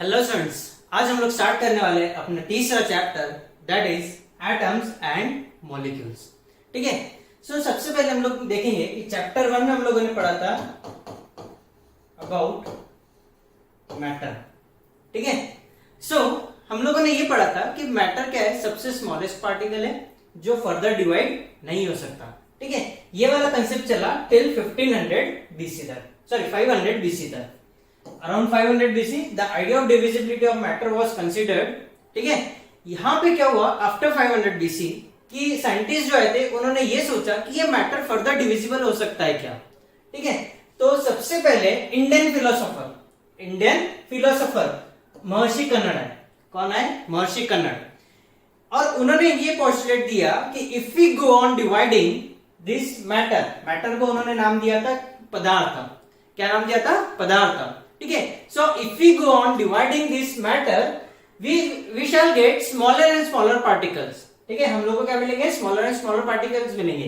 Hello students, आज हम लोग स्टार्ट करने वाले हैं अपना तीसरा chapter that is atoms and molecules. ठीक है। सबसे पहले हम लोग देखेंगे कि चैप्टर 1 में हम लोगों ने पढ़ा था अबाउट मैटर। ठीक है। हम लोगों ने ये पढ़ा था कि मैटर क्या है, सबसे स्मॉलेस्ट पार्टिकल है जो फर्दर डिवाइड नहीं हो सकता। ठीक है। ये वाला कंसेप्ट चला टिल 1500 बीसी तक, सॉरी 500 बीसी तक। Around 500 BC the idea of divisibility of matter was considered. ठीक है। यहां पे क्या हुआ आफ्टर 500 BC कि साइंटिस्ट जो आए थे उन्होंने ये सोचा कि ये मैटर फर्दर डिविजिबल हो सकता है क्या। ठीक है। तो सबसे पहले इंडियन फिलोसोफर महर्षि कन्नड़ है। कौन है? महर्षि कन्नड़। और उन्होंने ये पोस्टुलेट दिया कि if we go on dividing this matter को उन्होंने नाम दिया था पदार्थ। क्या नाम दिया था? पदार्थ। ठीक है। So if we go on dividing this matter we shall get smaller and smaller particles. ठीक है। हम लोगों को क्या मिलेंगे? स्मॉलर एंड स्मॉलर पार्टिकल्स मिलेंगे।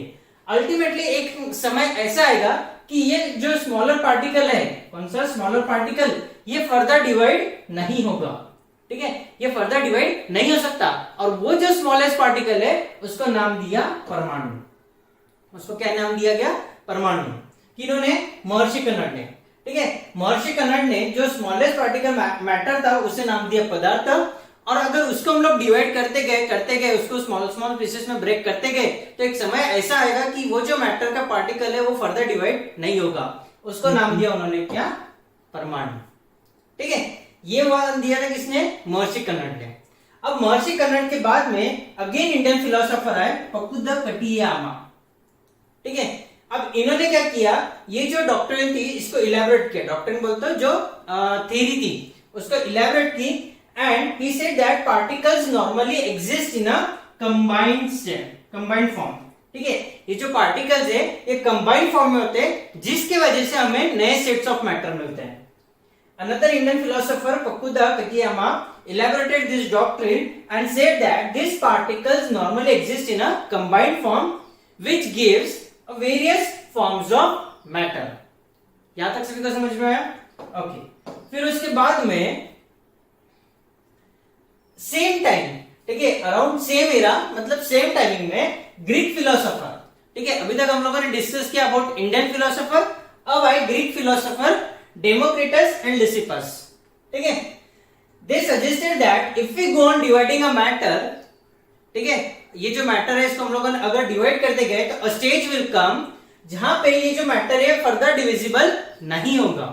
अल्टीमेटली एक समय ऐसा आएगा कि ये जो स्मॉलर पार्टिकल है, कौन सा स्मॉलर पार्टिकल, ये फर्दर डिवाइड नहीं होगा। ठीक है। ये फर्दर डिवाइड नहीं हो सकता। और वो जो स्मॉलेस्ट पार्टिकल है उसको नाम दिया परमाणु। उसको क्या नाम दिया गया? परमाणु। किन्होंने? महर्षि कन्नड़ ने। ठीक है। महर्षि कन्नड़ ने जो स्मॉलेस्ट पार्टिकल मैटर था उसे नाम दिया पदार्थ। और अगर उसको हम लोग डिवाइड करते गए उसको स्मॉल पीसेस में ब्रेक करते गए तो एक समय ऐसा आएगा कि वो जो मैटर का पार्टिकल है वो फर्दर डिवाइड नहीं होगा। उसको नाम दिया उन्होंने क्या? परमाणु। ठीक है। ये नाम दिया था किसने? महर्षि कन्नड़ ने। अब महर्षि कन्नड़ के बाद में अगेन इंडियन फिलोसोफर है पकुद्दा कटियामा। ठीक है। अब इन्होंने क्या किया, ये जो डॉक्ट्रिन थी इसको इलैबोरेट किया। डॉक्ट्रिन बोलते हो जो थ्योरी थी उसको इलैबोरेट की। And he said that particles normally exist in a combined form. ठीक है। ये जो पार्टिकल्स है ये कंबाइंड फॉर्म में होते हैं जिसके वजह से हमें नए सेट्स ऑफ मैटर मिलते हैं। Another Indian philosopher Pakuda Katiyama elaborated this doctrine and said that these particles normally exist in a combined form which gives various forms of matter। यहां तक सभी को समझ में आया? ओके। फिर उसके बाद में सेम टाइम, ठीक है, अराउंड सेम एरा मतलब सेम टाइमिंग में ग्रीक फिलोसोफर। ठीक है। अभी तक हम लोगों ने डिस्कस किया अबाउट इंडियन फिलोसोफर। अब आए Greek philosopher Democritus and Leucippus. ठीक है। They suggested that if we go on dividing a matter, ठीक है, ये जो मैटर है इसको हम लोगों ने अगर डिवाइड करते गए तो अ स्टेज विल कम जहां पे ये जो मैटर है फर्दर डिविजिबल नहीं होगा।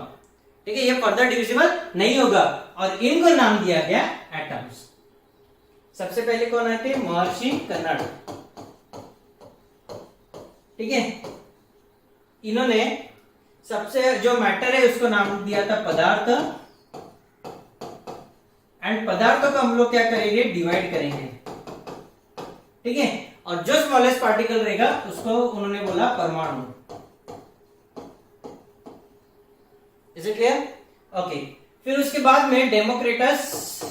ठीक है। ये फर्दर डिविजिबल नहीं होगा और इनको नाम दिया गया एटम्स। सबसे पहले कौन आए थे? महर्षि कन्नड़। ठीक है। इन्होंने सबसे जो मैटर है उसको नाम दिया था पदार्थ। एंड पदार्थों को हम लोग क्या करेंगे? डिवाइड करेंगे। ठीक है। और जो स्मॉलेस्ट पार्टिकल रहेगा उसको उन्होंने बोला परमाणु। Is it clear? ओके। फिर उसके बाद में डेमोक्रिटस,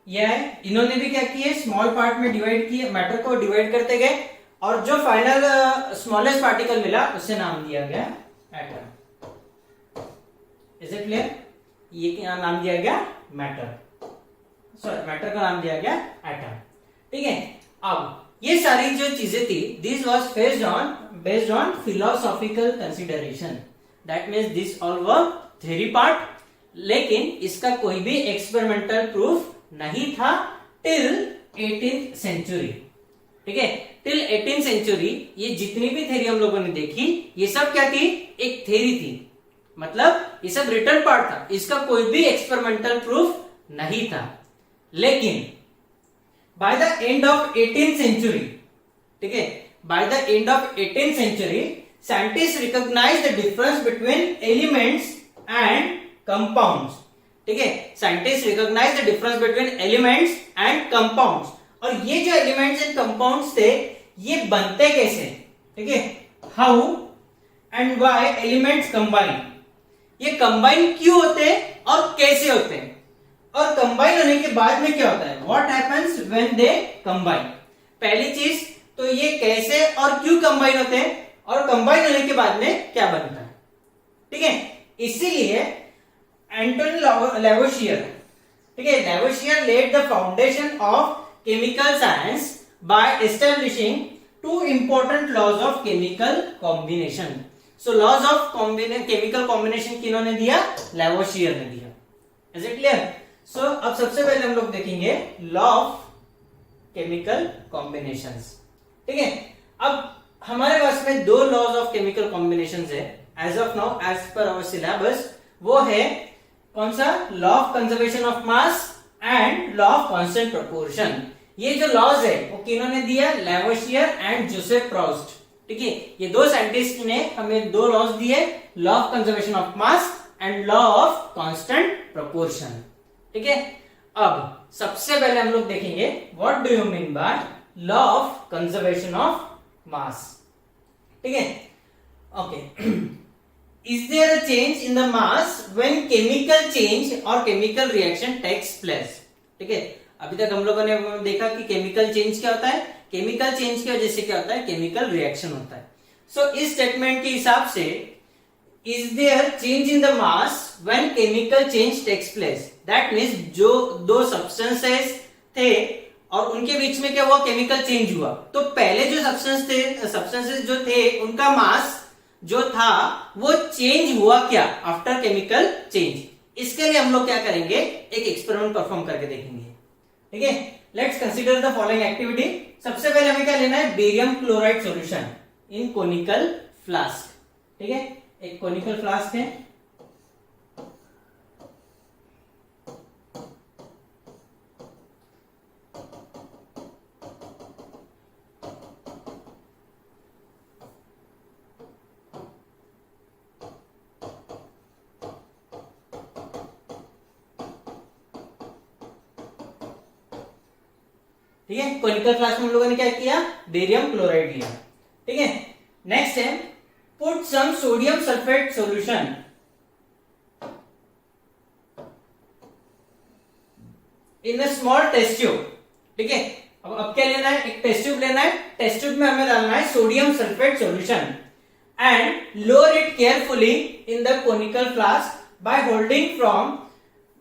यह है, इन्होंने भी क्या किए? स्मॉल पार्ट में डिवाइड किए, मैटर को डिवाइड करते गए और जो फाइनल स्मॉलेस्ट पार्टिकल मिला उसे नाम दिया गया एटम। Is it clear? ये क्या नाम दिया गया? मैटर। सॉरी, मैटर का नाम दिया गया एटम। ठीक है। अब ये सारी जो चीजें थी this was based on philosophical consideration. That means this all were theory part, लेकिन इसका कोई भी एक्सपेरिमेंटल प्रूफ नहीं था टिल 18th सेंचुरी। ठीक है। टिल 18th सेंचुरी ये जितनी भी थ्योरी हम लोगों ने देखी ये सब क्या थी? एक थ्योरी थी। मतलब ये सब रिटन पार्ट था, इसका कोई भी एक्सपेरिमेंटल प्रूफ नहीं था। लेकिन by the end of 18th century, ठीक है, by the end of 18th century scientist recognise the difference between elements and compounds. ठीक है। Scientist recognise the difference between elements and compounds. और ये जो एलिमेंट्स एंड कंपाउंड्स थे ये बनते कैसे? ठीक है। How and why elements combine, ये कंबाइन क्यों होते हैं और कैसे होते हैं, और कंबाइन होने के बाद में क्या होता है? What happens when they combine. पहली चीज तो ये कैसे और क्यों कंबाइन होते हैं और कंबाइन होने के बाद में क्या बनता है, ठीक है। इसीलिए एंटोनी लैवोशियर, ठीक है, लैवोशियर laid the foundation of chemical science by establishing two important laws of chemical combination. So laws of chemical combination किन्होंने दिया? लैवोशियर ने दिया। Is it clear? So अब सबसे पहले हम लोग देखेंगे law of chemical combinations, ठीक है। अब हमारे पास में दो लॉज ऑफ केमिकल कॉम्बिनेशंस है as of now as per our syllabus. वो है कौन सा? Law of conservation of mass and law of constant proportion. ये जो लॉज है वो किन्होंने दिया? लैवोशियर एंड जोसेफ प्रॉस्ट, ठीक है। ये दो साइंटिस्ट ने हमें दो लॉज दिए, law of conservation of mass and law of constant proportion, ठीक है। अब सबसे पहले हम लोग देखेंगे what do you mean by law of conservation of mass, ठीक है। Okay, is there a change in the mass when chemical change और केमिकल रिएक्शन टेक्स प्लेस, ठीक है। अभी तक हम लोगों ने देखा कि केमिकल चेंज क्या होता है, केमिकल चेंज की वजह से क्या होता है? केमिकल रिएक्शन होता है। सो इस स्टेटमेंट के हिसाब से is there change in the mass when chemical change takes place, that means जो दो सब्सटेंसेस थे और उनके बीच में क्या हुआ? केमिकल चेंज हुआ। तो पहले जो सब्सटेंसेस जो थे उनका मास जो था वो चेंज हुआ क्या आफ्टर केमिकल चेंज। इसके लिए हम लोग क्या करेंगे? एक एक्सपेरिमेंट परफॉर्म करके देखेंगे, ठीक है। Let's consider the following activity. सबसे पहले हमें क्या लेना है? Barium chloride solution in conical flask, ठीक है। एक कोनिकल फ्लास्क है, ठीक है। कोनिकल फ्लास्क में हम लोगों ने क्या किया? बेरियम क्लोराइड लिया, ठीक है। नेक्स्ट है put some sodium sulphate solution in a small test tube, ठीक है। अब क्या लेना है? एक टेस्ट ट्यूब लेना है। टेस्ट ट्यूब में हमें डालना है sodium sulphate solution and lower it carefully in the conical flask by holding from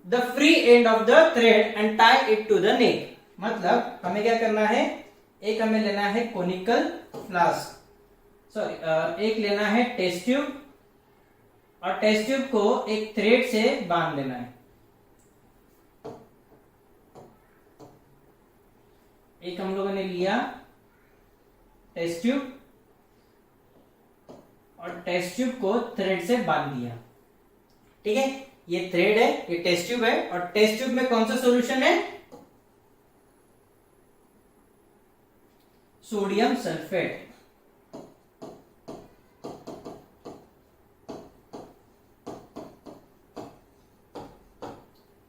the free end of the thread and tie it to the neck. मतलब हमें क्या करना है? एक हमें लेना है कोनिकल फ्लास्क, सॉरी एक लेना है टेस्ट ट्यूब और टेस्ट ट्यूब को एक थ्रेड से बांध देना है। एक हम लोगों ने लिया टेस्ट ट्यूब और टेस्ट ट्यूब को थ्रेड से बांध दिया, ठीक है। ये थ्रेड है, ये टेस्ट ट्यूब है और टेस्ट ट्यूब में कौन सा सॉल्यूशन है? सोडियम सल्फेट,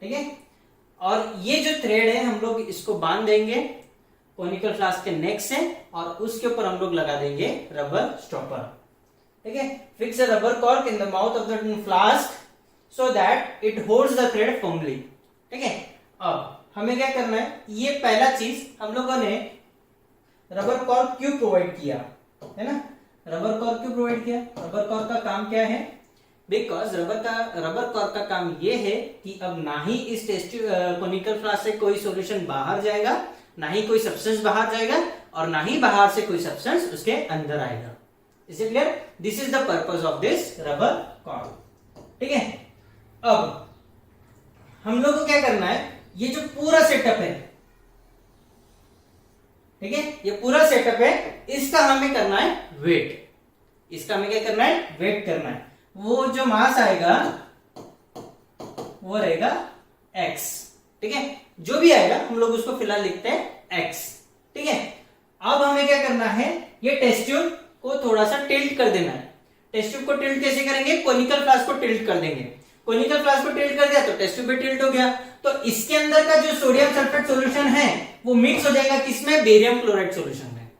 ठीक है। और ये जो थ्रेड है हम लोग इसको बांध देंगे कोनिकल फ्लास्क के नेक से और उसके ऊपर हम लोग लगा देंगे रबर स्टॉपर, ठीक है। Fix a rubber cork in the mouth of the flask so that it holds the thread firmly, ठीक है। अब हमें क्या करना है? ये पहला चीज हम लोगों ने रबर कॉर्क क्यों प्रोवाइड किया है ना? रबर कॉर्क क्यों प्रोवाइड किया? रबर कॉर्क का काम क्या है? बिकॉज रबर कॉर्क का काम ये है कि अब ना ही इस टेस्ट कोनिकल फ्लास्क से कोई सॉल्यूशन बाहर जाएगा, ना ही कोई सब्सटेंस बाहर जाएगा और ना ही बाहर से कोई सब्सटेंस उसके अंदर आएगा। Is it clear? This is the purpose of this rubber cork, ठीक है। अब हम लोग को क्या करना है? ये जो पूरा सेटअप है, ठीक है, ये पूरा सेटअप है, इसका हमें करना है वेट। इसका हमें क्या करना है? वेट करना है। वो जो मास आएगा वो रहेगा x, ठीक है। जो भी आएगा हम लोग उसको फिलहाल लिखते हैं x, ठीक है। अब हमें क्या करना है? ये टेस्ट ट्यूब को थोड़ा सा टिल्ट कर देना है। टेस्ट ट्यूब को टिल्ट कैसे करेंगे? कोनिकल फ्लास्क को टिल्ट कर देंगे। कोनिकल फ्लास्क को टिल्ट कर दिया तो टेस्ट ट्यूब भी टिल्ट हो गया, तो इसके अंदर का जो सोडियम सल्फेट सॉल्यूशन है वो मिक्स हो जाएगा किसमें? बेरियम क्लोराइड सॉल्यूशन में,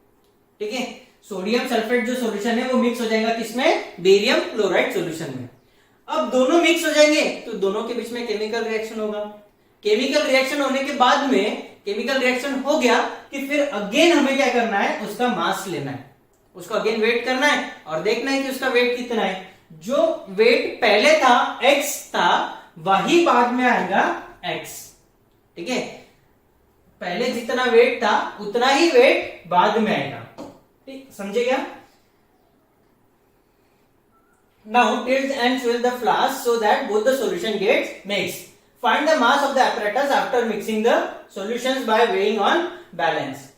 ठीक है। सोडियम सल्फेट जो सॉल्यूशन है वो मिक्स हो जाएगा किसमें? बेरियम क्लोराइड सॉल्यूशन में। अब दोनों मिक्स हो जाएंगे तो दोनों के बीच में केमिकल रिएक्शन होगा। केमिकल रिएक्शन होने के बाद में केमिकल रिएक्शन हो गया कि फिर अगेन हमें क्या करना है, उसका मास लेना है, उसको अगेन वेट करना है और देखना है कि उसका वेट कितना है। जो वेट पहले था x था, वही बाद में आएगा x। ठीक है, पहले जितना वेट था उतना ही वेट बाद में आएगा। ठीक, समझे क्या? Now tilt and swirl the flask so that both the solution gets mixed. Find the mass of the apparatus after mixing the solutions by weighing on balance.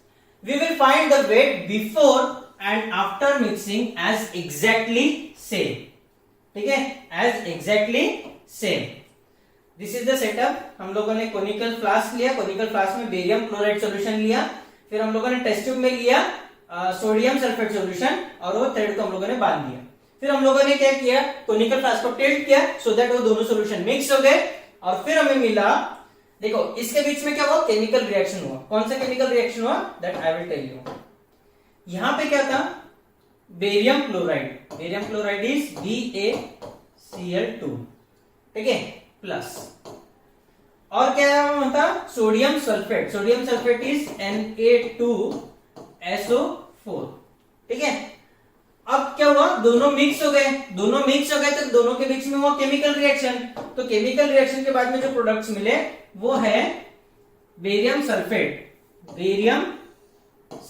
We will find the weight before and after mixing as exactly same. ठीक है, as exactly same. This is the setup. हम लोगों ने conical flask लिया, conical flask में barium chloride solution लिया, फिर हम लोगों ने टेस्ट ट्यूब में लिया सोडियम सल्फेट सॉल्यूशन और वो थ्रेड को हम लोगों ने बांध दिया। फिर हम लोगों ने क्या किया, कोनिकल फ्लास्क को टिल्ट किया सो दैट वो दोनों सॉल्यूशन मिक्स हो गए और फिर हमें मिला, देखो इसके बीच में क्या हुआ, केमिकल रिएक्शन हुआ। कौन सा केमिकल रिएक्शन हुआ, that I will tell you. यहां पे क्या था, barium chloride, barium chloride is BaCl2, ठीक है, प्लस, और क्या होता, sodium sulphate, sodium sulphate is Na2SO4, ठीक है। अब क्या हुआ, दोनों मिक्स हो गए, दोनों मिक्स हो गए तो दोनों के बीच में हुआ केमिकल रिएक्शन। तो केमिकल रिएक्शन के बाद में जो प्रोडक्ट्स मिले वो है barium sulphate, barium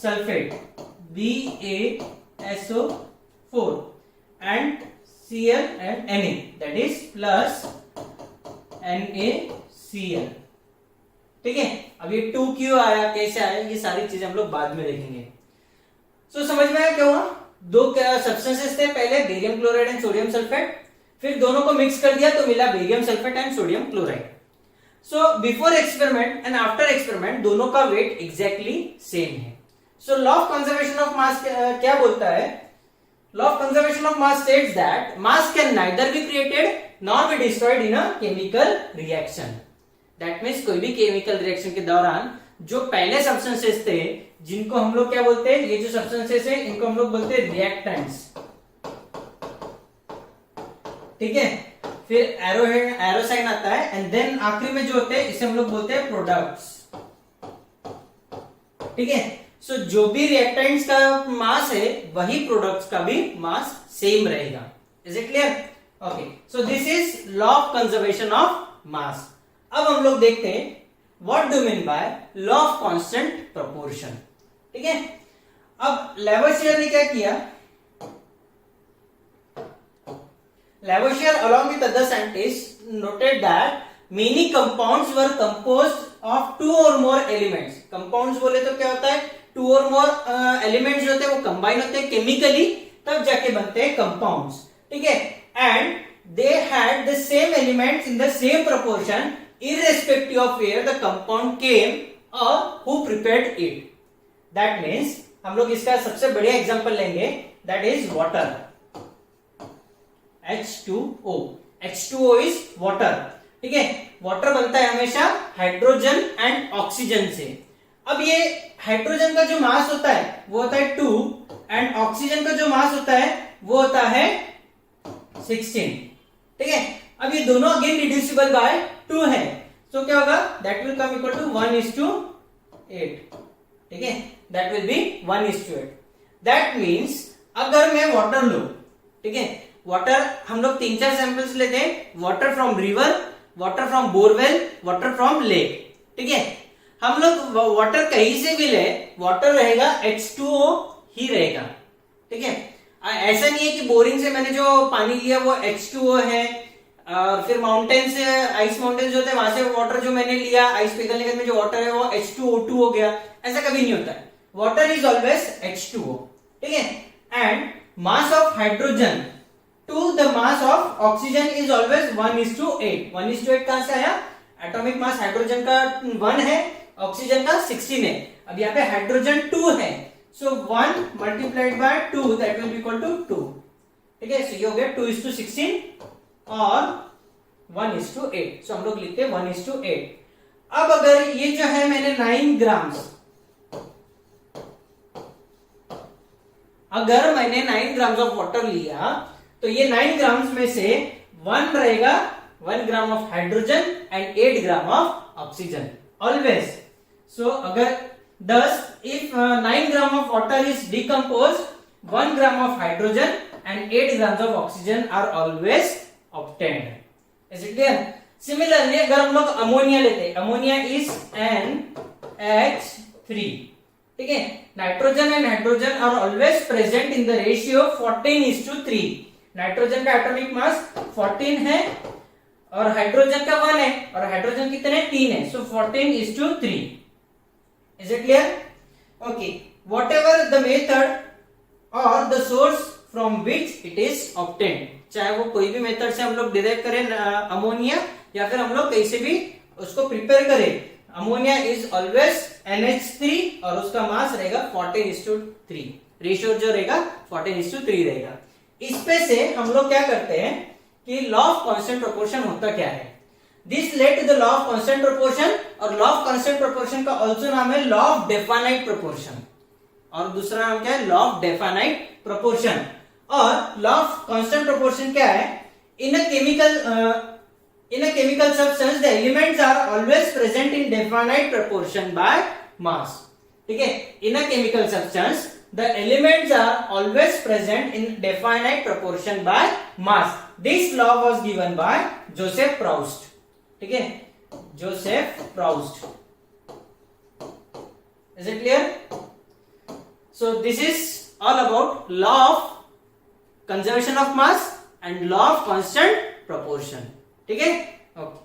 sulphate BaSO4 and Cl and Na, that is plus NaCl, ठीक है। अब ये 2 क्यों आया, कैसे आया, ये सारी चीजें हम लोग बाद में देखेंगे। सो समझ में आया क्या हुआ, दो सब्सटेंसेस थे पहले, barium chloride and sodium sulphate, फिर दोनों को मिक्स कर दिया तो मिला barium sulphate and sodium chloride. So before experiment and after experiment दोनों का वेट एग्जैक्टली सेम है। So law of conservation of मास क्या बोलता है, law of conservation of mass states that mass can neither be created nor be destroyed in a chemical reaction. That means कोई भी chemical reaction के दौरान जो पहले सब्सटेंसेस थे, जिनको हम लोग क्या बोलते हैं, ये जो सब्सटेंसेस है इनको हम लोग बोलते हैं रिएक्टेंट्स, ठीक है। फिर एरो साइन आता है एंड देन आखिरी में जो होते हैं इसे हम लोग बोलते हैं प्रोडक्ट्स, ठीक है। सो जो भी रिएक्टेंट्स का मास है वही प्रोडक्ट्स का भी मास सेम रहेगा। Is it clear? Okay, so this is law of conservation of मास। अब हम लोग देखते हैं what do mean by law of constant proportion, ठीक है। अब लैवोसियर ने क्या किया, लैवोसियर along with other scientists noted that many compounds were composed of 2 or more elements। compounds बोले तो क्या होता है, 2 or more elements जो होते हैं वो combine होते हैं केमिकली, तब जाके बनते हैं compounds, ठीक है। and they had the same elements in the same proportion irrespective of where the compound came or who prepared it। that means हम लोग इसका सबसे बढ़िया एग्जांपल लेंगे, that is water, H2O। H2O is water, ठीक है। वाटर बनता है हमेशा हाइड्रोजन एंड ऑक्सीजन से। अब ये हाइड्रोजन का जो मास होता है वो होता है 2 एंड ऑक्सीजन का जो मास होता है वो होता है 16, ठीक है। अब ये दोनों अगेन रिड्यूसिबल बाय 2 है, तो क्या होगा, that will come equal to 1:8, ठीक है, that will be 1:8। That means अगर मैं वाटर लूं, ठीक है, वाटर हम लोग 3-4 सैंपल्स लेते हैं, water from river, water from borewell, water from lake, ठीक है। हम लोग वाटर कहीं से भी ले, वाटर रहेगा H2O ही रहेगा, ठीक है। ऐसा नहीं है कि बोरिंग से मैंने जो पानी लिया वो H2O है, और फिर माउंटेन से, आइस माउंटेन जो होते हैं वहां से वाटर जो मैंने लिया आइस पिघलने के बाद में जो वाटर है वो H2O2 हो गया, ऐसा कभी नहीं होता है। वाटर इज ऑलवेज H2O, ठीक है। And mass of hydrogen to the mass of oxygen is always 1:8। 1:8 कहां से आया, एटॉमिक मास हाइड्रोजन का 1 है, ऑक्सीजन का 16 है। अब यहाँ पे हाइड्रोजन 2 है, so 1 multiplied by 2 that will be equal to 2, ठीक है। सो ये हो गया 2:16 और 1:8, सो हम लोग लिखते हैं 1:8। अब अगर ये जो है मैंने 9 ग्राम्स, अगर मैंने 9 ग्राम्स ऑफ वाटर लिया तो ये 9 ग्राम्स में से 1 रहेगा 1 gram of hydrogen and 8 gram of oxygen always. So अगर 10 if 9 gram of water is decompose 1 gram of hydrogen and 8 grams of oxygen are always obtained. Is it clear? Similarly अगर हम लोग अमोनिया लेते हैं, ammonia is NH3. ठीक है, nitrogen and hydrogen are always present in the ratio 14:3. Nitrogen का atomic mass 14 है और हाइड्रोजन का 1 है, और हाइड्रोजन कितने 3 है, so 14:3. Is it clear? Okay, whatever the method और the source from which it is obtained, चाहे वो कोई भी मेथड से हम लोग डिराइव करें अमोनिया, या फिर हम लोग कैसे भी उसको प्रिपेयर करें, अमोनिया इज ऑलवेज NH3 और उसका मास रहेगा 14:3. रेशियो जो रहेगा 14:3 रहेगा. इस पे से हम लोग क्या करते हैं कि लॉ ऑफ कांस्टेंट प्रोपोर्शन होता क्या है. This led to the law of constant proportion, और लॉ ऑफ कांस्टेंट प्रोपोर्शन का ऑल्सो नाम है लॉ ऑफ डेफिनाइट प्रोपोर्शन, और दूसरा नाम क्या है, लॉ ऑफ डेफिनाइट प्रोपोर्शन. और लॉ ऑफ कांस्टेंट प्रोपोर्शन क्या है, इन अ chemical substance the elements are always present in definite proportion by mass. ठीक है, in a chemical substance the elements are always present in definite proportion by mass. This law was given by Joseph Proust. ठीक है, Joseph Proust. Is it clear? So this is all about law of conservation of mass and law of constant proportion. ठीक है, okay.